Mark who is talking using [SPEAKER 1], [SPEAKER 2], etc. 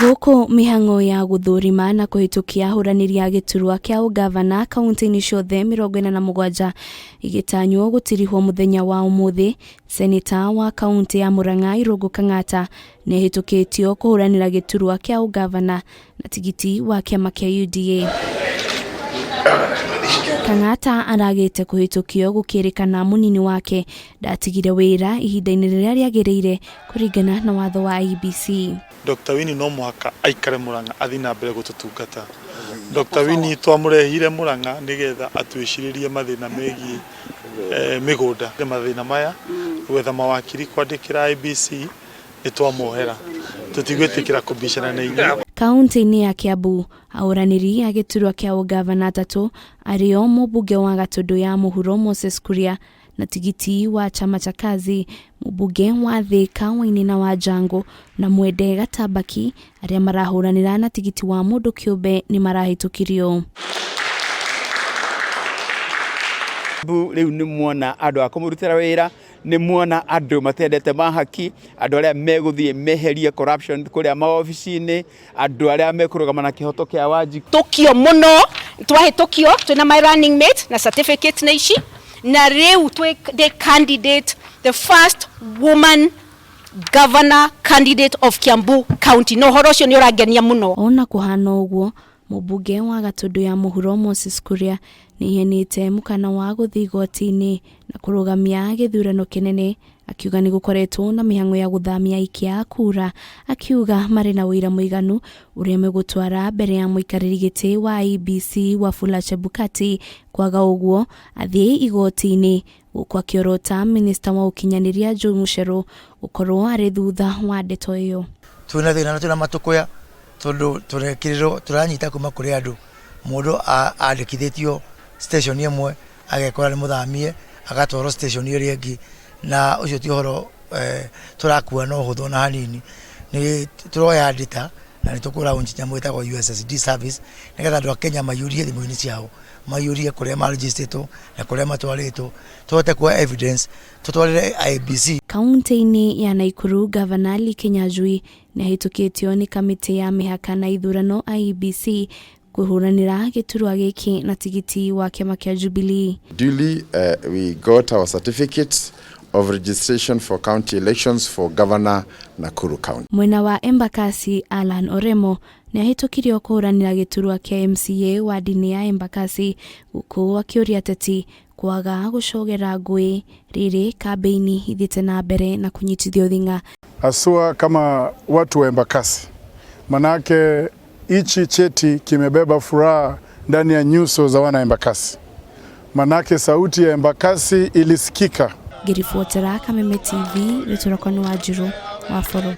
[SPEAKER 1] Guku mihango ya guthurima na kuhitukia huranira giturwa kia ungabana kaunti-ini ciothe 47 igitanywo gutirihwo muthenya wa umuthi. Seneta wa kaunti ya Murang'a Irungu Kang'ata niahitukitio kuhuranira giturwa kia ungabana na tigiti wa kiama kia UDA. Kang'ata aragite kuhitukio gukirikana munini wake ndatigire wira ihinda-ini riria riagiriire kuringana na watho wa IEBC.
[SPEAKER 2] Dr. Wini no muhaka aikare Murang'a athi na mbere gututungata. Dr. Wini twamurehire Murang'a nigetha atwishiririe mathina megi migunda mathina maya gwetha mawakiri kwandikira IEBC nitwamuhera tutigwitikira kubishana na inya.
[SPEAKER 1] Kaunti-ini ya Kiambu ahuraniri a giturwa kia ungabana 3 ario mumbunge wa Gatundu ya muhuro Moses Kuria na tigiti wa chama cha kazi mumbunge wa Thika Wainaina Jungle na Mwende Gatabaki aria marahuranira na tigiti wa mundu kiumbe nimahitukitio.
[SPEAKER 3] Riu ni muona andu akumurutira wira, ni muona andu matendete mahaki, andu aria meguthie meherie corruption kuria maofici-ini, andu aria mekurugama na kihoto kia
[SPEAKER 4] Tukio muno twahitukio twina my running mate na certificate na ici na riu the candidate, the first woman governor candidate of Kiambu County. No horo cio ni urangenia muno.
[SPEAKER 1] Ona kuhana uguo mumbunge wa Gatundu ya muhuro Moses Kuria nihenite mukana wa guthi igoti-ini na kurugamia githurano kinene, akiuga ni gukoretwo na mihango ya guthamia ikia kura, akiuga mari na wira muiganu uria megutwara mbere ya muikariri giti wa IEBC wa Chebukati kwaga uguo athie igoti-ini gukwa kiorota minister wa ukinyaniria Mushero ukorwo ari thutha wa ndeto iyo.
[SPEAKER 5] Tuna thina na tuna matukuya tondu turekiriro turanyita kuma kuri andu mundu andikithitio station imwe agekora ni muthamie agatwaro station iri ingi na ucio ti horo turakua no hutho na hanini ni turoya data na ni tukura unjinya mwita kwa USSD service nigetha andu a Kenya mayurie thimu-ini ciao mayurie kuria maregistrito na kuria matwarito tuhote kwa evidence tutwarire IEBC.
[SPEAKER 1] Kaunti-ini ya Naikuru Governor Kinyanjui niahitukitio ni kamiti ya mihaka na ithurano IEBC kuhuranira giturwa giki na tigiti wa kiama kia Jubilee.
[SPEAKER 6] Duly we got our certificates of registration for county elections for Governor Nakuru County.
[SPEAKER 1] Mwena wa Embakasi Alan Oremo niahitukirio kuhuranira giturwa kia MCA wa dini ya Embakasi guku wakiuria teti kwaga gucogera ngui riri kambeini ithite na mbere na kunyitithio thinga.
[SPEAKER 7] Asua kama watu wa Embakasi, manake ichi cheti kimebeba furaha ndani ya nyuso za wana Embakasi, manake sauti ya Embakasi ilisikika.
[SPEAKER 1] Girifuatara Kameme TV, Litura Kwanu Wajiru, Waforo.